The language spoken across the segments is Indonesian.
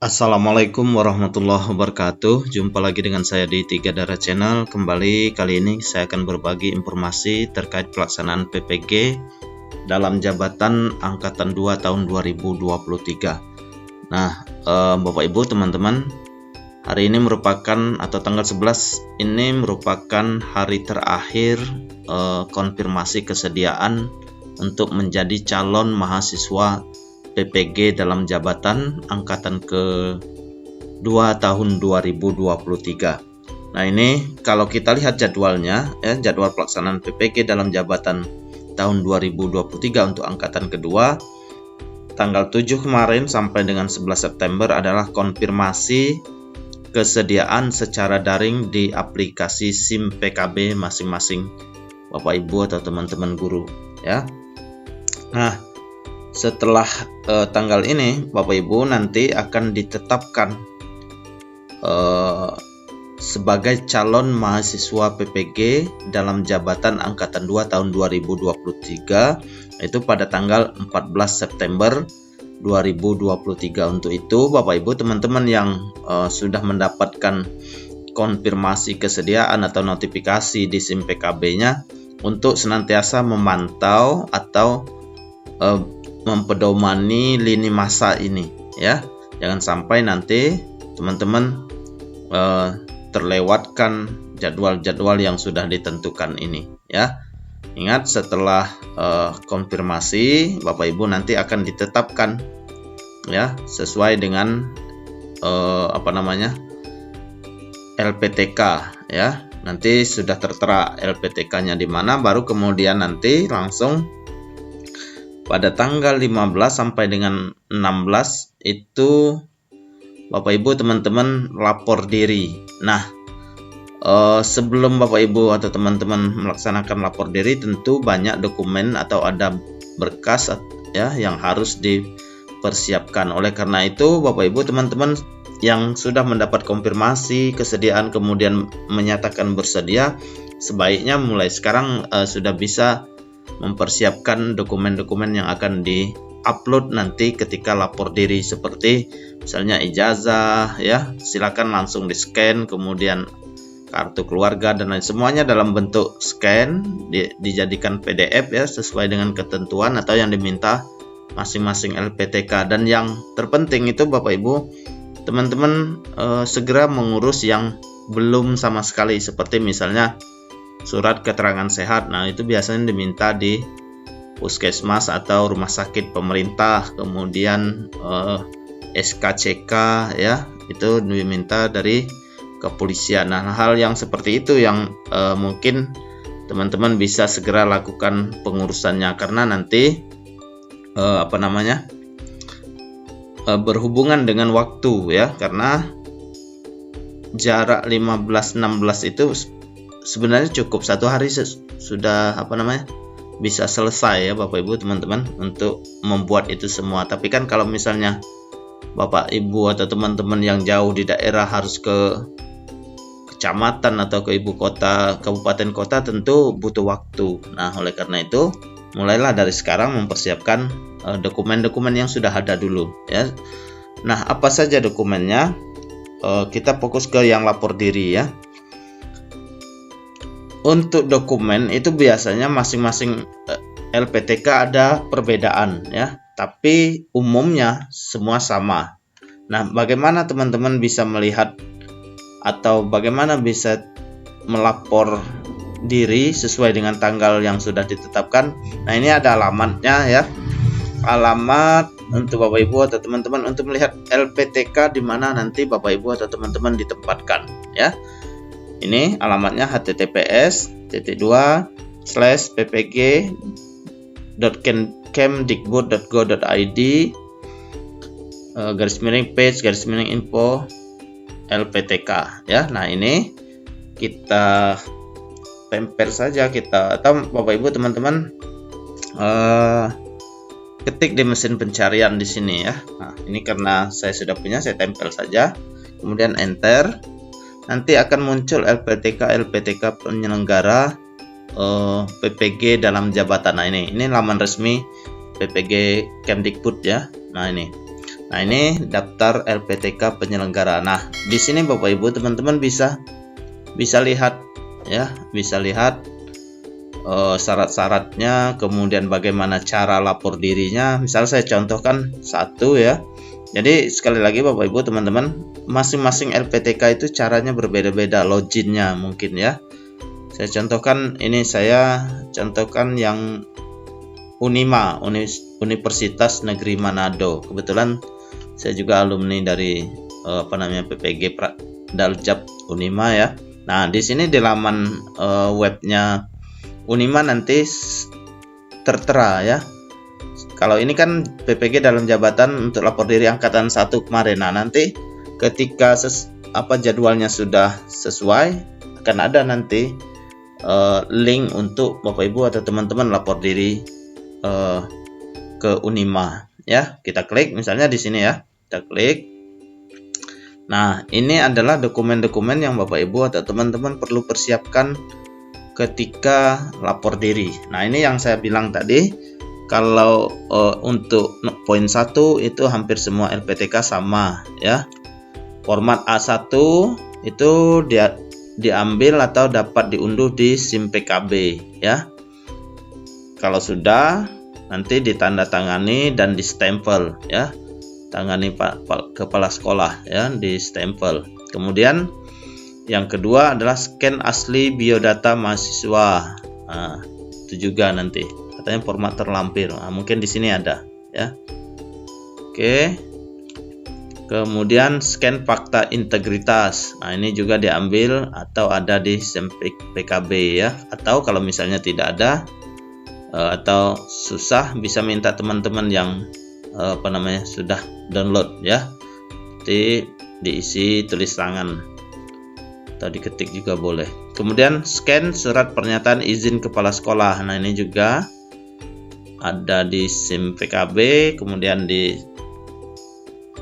Assalamualaikum warahmatullahi wabarakatuh. Jumpa lagi dengan saya di Tiga Darah Channel. Kali ini saya akan berbagi informasi terkait pelaksanaan PPG dalam jabatan Angkatan 2 tahun 2023. Nah, Bapak Ibu teman-teman, hari ini merupakan atau tanggal 11 ini merupakan hari terakhir konfirmasi kesediaan untuk menjadi calon mahasiswa PPG dalam jabatan Angkatan ke-2 tahun 2023. Nah, ini kalau kita lihat jadwalnya, jadwal pelaksanaan PPG dalam jabatan tahun 2023 untuk Angkatan kedua, tanggal 7 kemarin sampai dengan 11 September adalah konfirmasi kesediaan secara daring di aplikasi SIM PKB masing-masing Bapak Ibu atau teman-teman guru, ya. Nah, setelah tanggal ini Bapak Ibu nanti akan ditetapkan sebagai calon mahasiswa PPG dalam jabatan Angkatan 2 tahun 2023, yaitu pada tanggal 14 September 2023. Untuk itu Bapak Ibu teman-teman yang sudah mendapatkan konfirmasi kesediaan atau notifikasi di SIM PKB-nya untuk senantiasa memantau atau mempedomani lini masa ini, ya. Jangan sampai nanti teman-teman terlewatkan jadwal-jadwal yang sudah ditentukan ini, ya. Ingat, setelah konfirmasi Bapak Ibu nanti akan ditetapkan, ya, sesuai dengan LPTK, ya. Nanti sudah tertera LPTK-nya di mana, baru kemudian nanti langsung pada tanggal 15 sampai dengan 16 itu Bapak Ibu teman-teman lapor diri. Nah, sebelum Bapak Ibu atau teman-teman melaksanakan lapor diri, tentu banyak dokumen atau ada berkas, ya, yang harus dipersiapkan. Oleh karena itu Bapak Ibu teman-teman yang sudah mendapat konfirmasi kesediaan kemudian menyatakan bersedia, sebaiknya mulai sekarang sudah bisa mempersiapkan dokumen-dokumen yang akan di-upload nanti ketika lapor diri, seperti misalnya ijazah, ya, silakan langsung di-scan, kemudian kartu keluarga dan lain semuanya dalam bentuk scan dijadikan PDF, ya, sesuai dengan ketentuan atau yang diminta masing-masing LPTK. Dan yang terpenting itu Bapak Ibu teman-teman segera mengurus yang belum sama sekali, seperti misalnya surat keterangan sehat. Nah, itu biasanya diminta di puskesmas atau rumah sakit pemerintah, kemudian SKCK, ya, itu diminta dari kepolisian. Nah, hal yang seperti itu yang mungkin teman-teman bisa segera lakukan pengurusannya, karena nanti berhubungan dengan waktu, ya, karena jarak 15-16 itu sebenarnya cukup satu hari sudah bisa selesai, ya Bapak Ibu teman-teman, untuk membuat itu semua. Tapi kan kalau misalnya Bapak Ibu atau teman-teman yang jauh di daerah harus ke kecamatan atau ke ibu kota, kabupaten kota, tentu butuh waktu. Nah, oleh karena itu mulailah dari sekarang mempersiapkan dokumen-dokumen yang sudah ada dulu, ya. Nah, apa saja dokumennya? Kita fokus ke yang lapor diri, ya. Untuk dokumen itu biasanya masing-masing LPTK ada perbedaan, ya, tapi umumnya semua sama. Nah, bagaimana teman-teman bisa melihat atau bagaimana bisa melapor diri sesuai dengan tanggal yang sudah ditetapkan? Nah, ini ada alamatnya, ya. Alamat untuk Bapak Ibu atau teman-teman untuk melihat LPTK di mana nanti Bapak Ibu atau teman-teman ditempatkan, ya. Ini alamatnya https://ppg.kemdikbud.go.id /page/info LPTK, ya. Nah, ini kita tempel saja, atau Bapak Ibu teman-teman ketik di mesin pencarian di sini, ya. Nah, ini karena saya sudah punya, saya tempel saja, kemudian enter. Nanti akan muncul LPTK penyelenggara PPG dalam jabatan. Nah, ini laman resmi PPG Kemdikbud, ya. Nah, ini. Nah, ini daftar LPTK penyelenggara. Nah, di sini Bapak Ibu teman-teman bisa lihat ya, bisa lihat syarat-syaratnya, kemudian bagaimana cara lapor dirinya. Misal saya contohkan satu ya. Jadi sekali lagi Bapak Ibu teman-teman, masing-masing LPTK itu caranya berbeda-beda, loginnya mungkin ya. Saya contohkan ini, saya contohkan yang Unima, Universitas Negeri Manado. Kebetulan saya juga alumni dari PPG Daljab Unima ya. Nah, di sini di laman webnya Unima nanti tertera ya. Kalau ini kan PPG dalam jabatan untuk lapor diri angkatan 1 kemarin. Nah, nanti ketika jadwalnya sudah sesuai, akan ada nanti link untuk Bapak Ibu atau teman-teman lapor diri ke Unima ya. Kita klik misalnya di sini ya. Kita klik. Nah, ini adalah dokumen-dokumen yang Bapak Ibu atau teman-teman perlu persiapkan ketika lapor diri. Nah, ini yang saya bilang tadi, kalau untuk poin 1 itu hampir semua LPTK sama ya. Format A1 itu dia diambil atau dapat diunduh di SIM PKB ya. Kalau sudah, nanti ditandatangani dan distempel ya. Tangani Pak Kepala Sekolah ya, distempel. Kemudian yang kedua adalah scan asli biodata mahasiswa. Nah, itu juga nanti katanya format terlampir. Nah, mungkin di sini ada ya. Oke. Kemudian scan fakta integritas. Nah, ini juga diambil atau ada di SIM PKB ya. Atau kalau misalnya tidak ada atau susah, bisa minta teman-teman yang sudah download ya. Diisi tulis tangan. Atau diketik juga boleh. Kemudian scan surat pernyataan izin kepala sekolah. Nah, ini juga ada di SIM PKB, kemudian di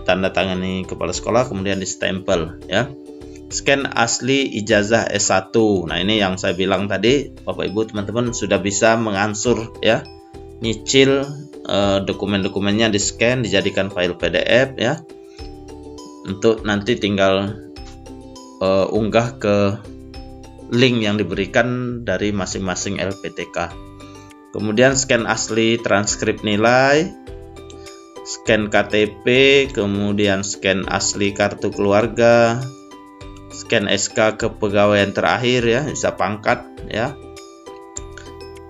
tanda tangani kepala sekolah, kemudian di stempel ya. Scan asli ijazah S1. Nah, ini yang saya bilang tadi, Bapak Ibu teman-teman sudah bisa mengansur ya, nyicil dokumen-dokumennya, di scan, dijadikan file PDF ya, untuk nanti tinggal unggah ke link yang diberikan dari masing-masing LPTK. Kemudian scan asli transkrip nilai, scan KTP, kemudian scan asli kartu keluarga, scan SK kepegawaian terakhir ya, bisa pangkat ya.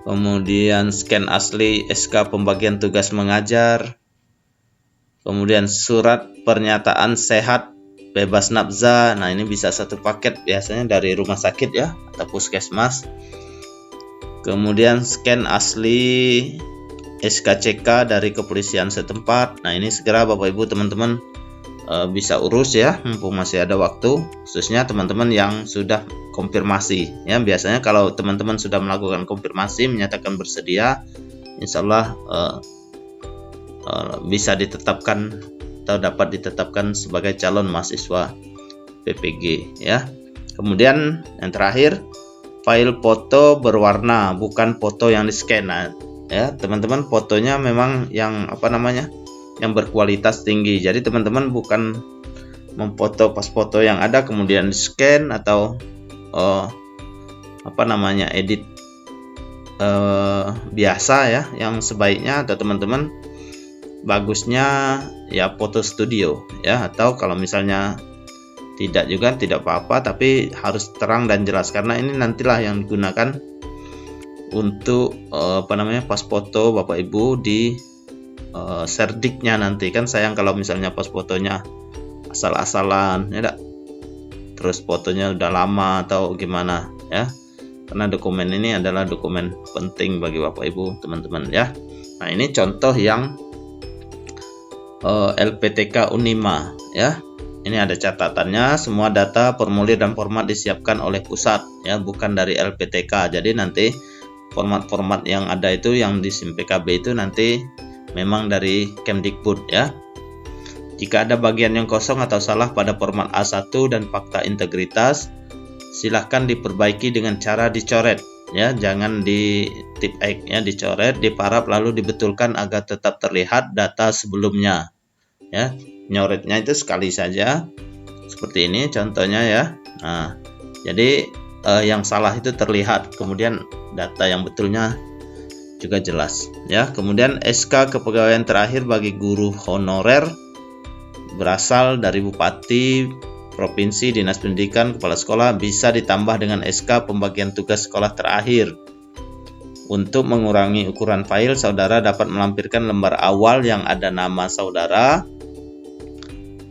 Kemudian scan asli SK pembagian tugas mengajar. Kemudian surat pernyataan sehat bebas nafza. Nah, ini bisa satu paket biasanya dari rumah sakit ya atau puskesmas. Kemudian scan asli SKCK dari kepolisian setempat. Nah, ini segera Bapak Ibu teman-teman bisa urus ya, mumpung masih ada waktu, khususnya teman-teman yang sudah konfirmasi ya. Biasanya kalau teman-teman sudah melakukan konfirmasi, menyatakan bersedia, insya Allah bisa ditetapkan atau dapat ditetapkan sebagai calon mahasiswa PPG ya. Kemudian yang terakhir, file foto berwarna, bukan foto yang di scan. Nah, ya teman-teman, fotonya memang yang yang berkualitas tinggi. Jadi teman-teman bukan memfoto pas foto yang ada kemudian di scan atau edit biasa ya. Yang sebaiknya atau teman-teman bagusnya ya foto studio ya, atau kalau misalnya tidak juga tidak apa-apa, tapi harus terang dan jelas, karena ini nantilah yang digunakan untuk pas foto Bapak Ibu di serdiknya nanti. Kan sayang kalau misalnya pas fotonya asal-asalan ya, terus fotonya udah lama atau gimana ya, karena dokumen ini adalah dokumen penting bagi Bapak Ibu teman-teman ya. Nah, ini contoh yang LPTK Unima ya. Ini ada catatannya, semua data, formulir dan format disiapkan oleh pusat ya, bukan dari LPTK. Jadi nanti format-format yang ada itu yang di SIM PKB itu nanti memang dari Kemdikbud ya. Jika ada bagian yang kosong atau salah pada format A1 dan fakta integritas, silahkan diperbaiki dengan cara dicoret ya, jangan di tip X ya, dicoret, diparaf lalu dibetulkan agar tetap terlihat data sebelumnya ya. nyoretnya itu sekali saja seperti ini contohnya ya. Nah, jadi yang salah itu terlihat, kemudian data yang betulnya juga jelas ya. Kemudian SK kepegawaian terakhir bagi guru honorer berasal dari bupati, provinsi, dinas pendidikan, kepala sekolah bisa ditambah dengan SK pembagian tugas sekolah terakhir. Untuk mengurangi ukuran file, saudara dapat melampirkan lembar awal yang ada nama saudara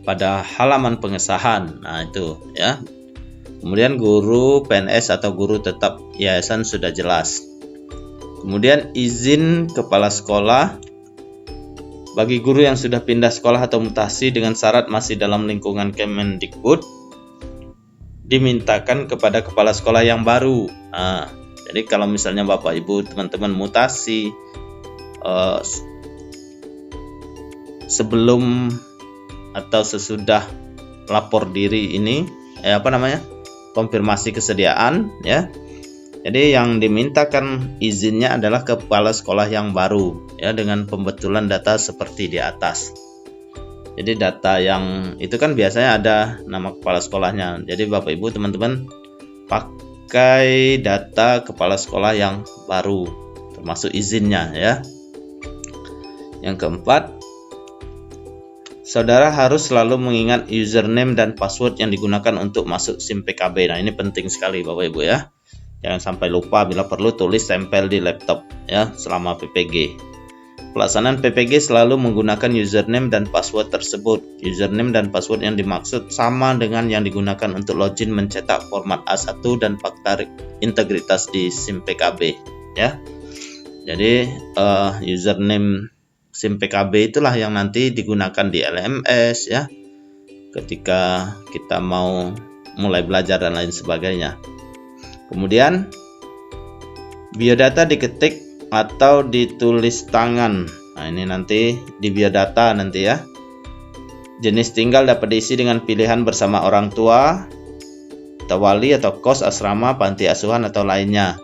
pada halaman pengesahan. Nah, itu ya. Kemudian guru PNS atau guru tetap yayasan sudah jelas. Kemudian izin kepala sekolah bagi guru yang sudah pindah sekolah atau mutasi dengan syarat masih dalam lingkungan Kemendikbud dimintakan kepada kepala sekolah yang baru. Nah, jadi kalau misalnya Bapak Ibu teman-teman mutasi sebelum atau sesudah lapor diri ini konfirmasi kesediaan ya. Jadi yang dimintakan izinnya adalah kepala sekolah yang baru ya, dengan pembetulan data seperti di atas. Jadi data yang itu kan biasanya ada nama kepala sekolahnya. Jadi Bapak Ibu teman-teman pakai data kepala sekolah yang baru termasuk izinnya ya. Yang keempat, saudara harus selalu mengingat username dan password yang digunakan untuk masuk SIM PKB. Nah, ini penting sekali Bapak Ibu ya. Jangan sampai lupa, bila perlu tulis tempel di laptop ya selama PPG. Pelaksanaan PPG selalu menggunakan username dan password tersebut. Username dan password yang dimaksud sama dengan yang digunakan untuk login mencetak format A1 dan fakta integritas di SIM PKB ya. Jadi username SIM PKB itulah yang nanti digunakan di LMS ya, ketika kita mau mulai belajar dan lain sebagainya. Kemudian biodata diketik atau ditulis tangan. Nah, ini nanti di biodata nanti ya. Jenis tinggal dapat diisi dengan pilihan bersama orang tua, atau wali atau kos asrama, panti asuhan atau lainnya.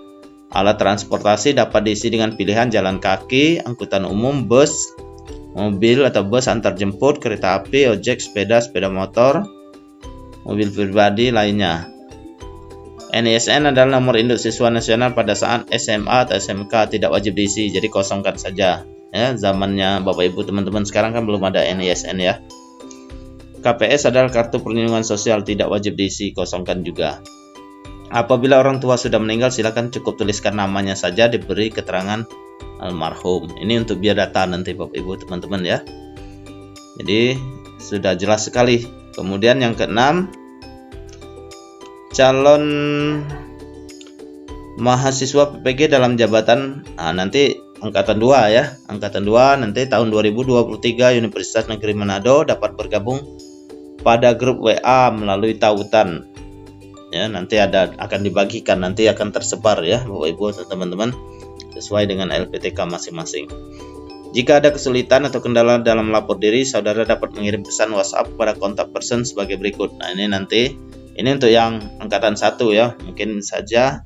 Alat transportasi dapat diisi dengan pilihan jalan kaki, angkutan umum, bus, mobil atau bus antar jemput, kereta api, ojek, sepeda, sepeda motor, mobil pribadi lainnya. NISN adalah nomor induk siswa nasional pada saat SMA atau SMK, tidak wajib diisi, jadi kosongkan saja ya. Zamannya Bapak Ibu teman-teman sekarang kan belum ada NISN ya. KPS adalah kartu perlindungan sosial, tidak wajib diisi, kosongkan juga. Apabila orang tua sudah meninggal, silakan cukup tuliskan namanya saja, diberi keterangan almarhum. Ini untuk biodata nanti Bapak Ibu teman-teman ya. Jadi sudah jelas sekali. Kemudian yang keenam, calon mahasiswa PPG dalam jabatan nanti angkatan 2 ya. Angkatan 2 nanti tahun 2023 Universitas Negeri Manado dapat bergabung pada grup WA melalui tautan. Ya, nanti akan dibagikan, nanti akan tersebar ya Bapak Ibu teman-teman sesuai dengan LPTK masing-masing. Jika ada kesulitan atau kendala dalam lapor diri, saudara dapat mengirim pesan WhatsApp pada kontak person sebagai berikut. Nah, ini nanti ini untuk yang angkatan 1 ya. Mungkin saja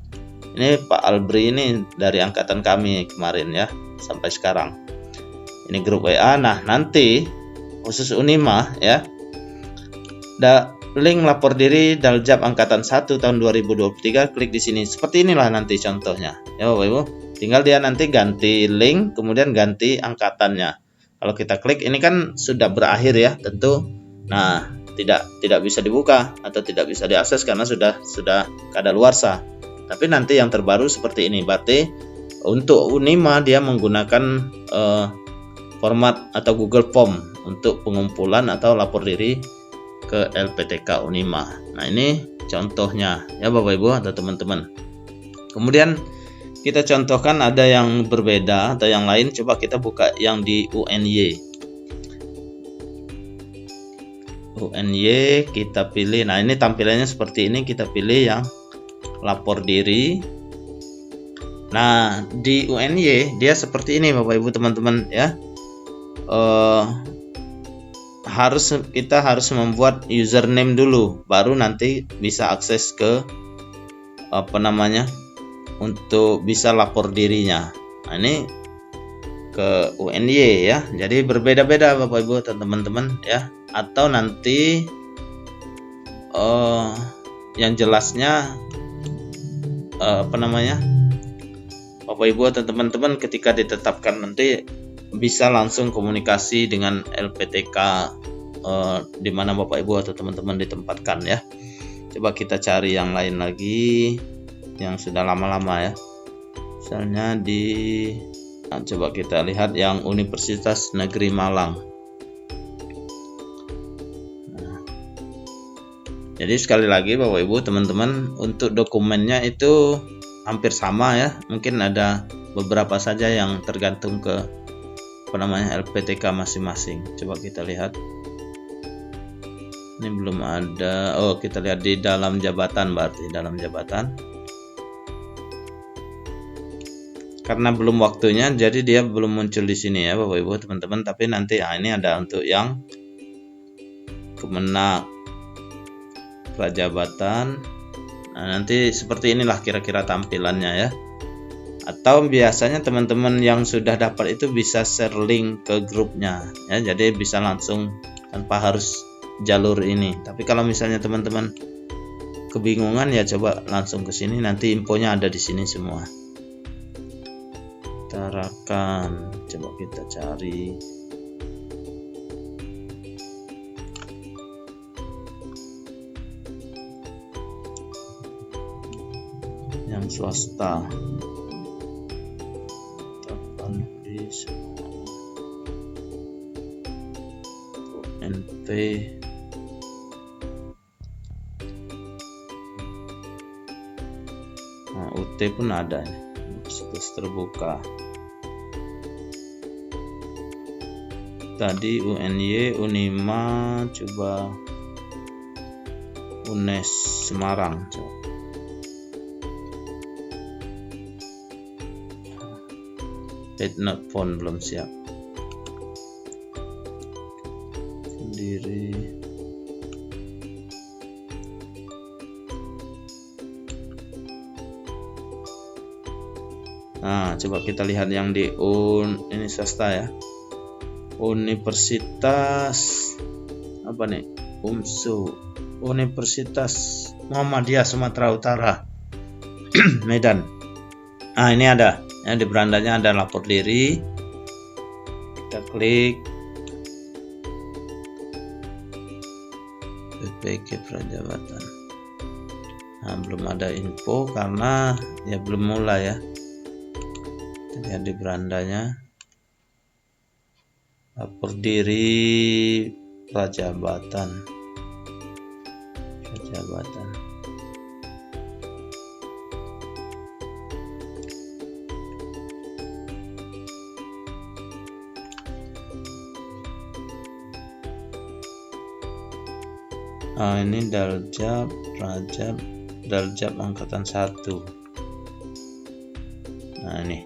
ini Pak Albri ini dari angkatan kami kemarin ya sampai sekarang. Ini grup WA. Nah, nanti khusus Unima ya. Link lapor diri Daljab angkatan 1 tahun 2023, klik di sini. Seperti inilah nanti contohnya. Ya Bapak Ibu, tinggal dia nanti ganti link, kemudian ganti angkatannya. Kalau kita klik ini kan sudah berakhir ya, tentu. Nah, tidak bisa dibuka atau tidak bisa diakses karena sudah kadaluarsa. Tapi nanti yang terbaru seperti ini. Berarti untuk Unima dia menggunakan format atau Google Form untuk pengumpulan atau lapor diri ke LPTK Unima. Nah, ini contohnya ya Bapak Ibu atau teman-teman. Kemudian kita contohkan ada yang berbeda atau yang lain. Coba kita buka yang di UNY. UNY kita pilih. Nah, ini tampilannya seperti ini. Kita pilih yang lapor diri. Nah, di UNY dia seperti ini Bapak Ibu teman-teman ya. Kita harus membuat username dulu, baru nanti bisa akses ke untuk bisa lapor dirinya. Nah, ini ke UNY ya. Jadi berbeda-beda Bapak Ibu teman-teman ya. Atau nanti yang jelasnya Bapak Ibu atau teman-teman ketika ditetapkan nanti bisa langsung komunikasi dengan LPTK di mana Bapak Ibu atau teman-teman ditempatkan ya. Coba kita cari yang lain lagi yang sudah lama-lama ya. Misalnya coba kita lihat yang Universitas Negeri Malang. Jadi sekali lagi Bapak Ibu teman-teman, untuk dokumennya itu hampir sama ya. Mungkin ada beberapa saja yang tergantung ke LPTK masing-masing. Coba kita lihat. Ini belum ada. Oh, kita lihat di dalam jabatan, berarti dalam jabatan. Karena belum waktunya, jadi dia belum muncul di sini ya Bapak Ibu teman-teman. Tapi nanti ini ada untuk yang Kemenak Prajabatan. Nah, nanti seperti inilah kira-kira tampilannya ya. Atau biasanya teman-teman yang sudah dapat itu bisa share link ke grupnya ya. Jadi bisa langsung tanpa harus jalur ini. Tapi kalau misalnya teman-teman kebingungan ya coba langsung ke sini, nanti infonya ada di sini semua. Tarakan, coba kita cari. Yang swasta. NP. Nah, UT pun ada nih. Universitas terbuka. Tadi UNY, Unima, coba UNES Semarang, coba. Not phone belum siap. Sendiri. Nah, coba kita lihat yang di ini swasta ya. Universitas apa nih? UMSU, Universitas Muhammadiyah Sumatera Utara. Medan. Nah, ini ada. Ya, di berandanya ada lapor diri. Kita klik. PPK Prajabatan. Nah, belum ada info karena ya belum mulai ya. Lihat di berandanya. Lapor diri Prajabatan. Nah, ini Daljab angkatan 1. Nah, ini.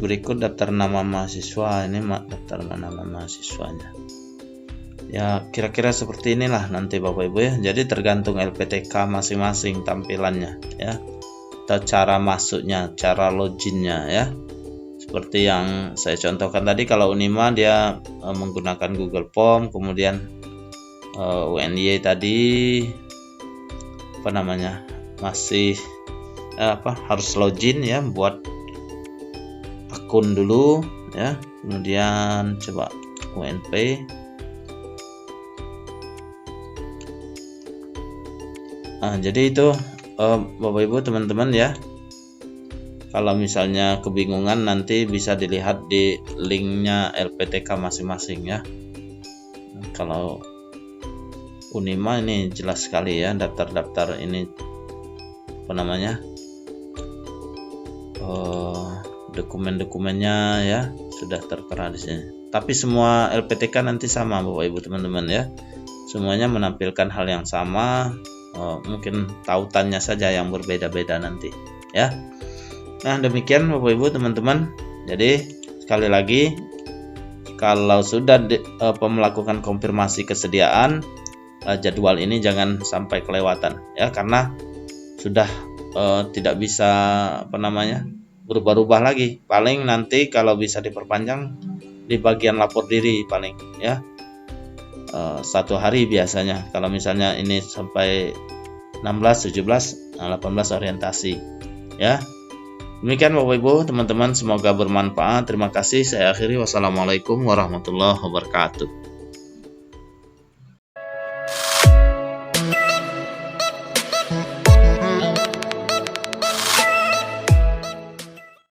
Berikut daftar nama mahasiswa. Ini daftar nama mahasiswanya. Ya, kira-kira seperti inilah nanti Bapak Ibu ya. Jadi tergantung LPTK masing-masing tampilannya ya. Atau cara masuknya, cara loginnya ya. Seperti yang saya contohkan tadi, kalau Unima dia menggunakan Google Form, kemudian UNY tadi masih harus login ya, buat akun dulu ya. Kemudian coba UNP. Nah, jadi itu Bapak Ibu teman-teman ya. Kalau misalnya kebingungan nanti bisa dilihat di linknya LPTK masing-masing ya. Kalau Unima ini jelas sekali ya, daftar-daftar ini dokumen-dokumennya ya sudah tertera di sini. Tapi semua LPTK nanti sama Bapak Ibu teman-teman ya. Semuanya menampilkan hal yang sama, mungkin tautannya saja yang berbeda-beda nanti ya. Nah, demikian Bapak Ibu teman-teman. Jadi sekali lagi, kalau sudah melakukan konfirmasi kesediaan, jadwal ini jangan sampai kelewatan ya, karena sudah tidak bisa berubah-ubah lagi. Paling nanti kalau bisa diperpanjang di bagian lapor diri paling ya, 1 hari biasanya. Kalau misalnya ini sampai 16, 17, 18 orientasi ya. Demikian Bapak Ibu, teman-teman, semoga bermanfaat. Terima kasih. Saya akhiri. Wassalamualaikum warahmatullahi wabarakatuh.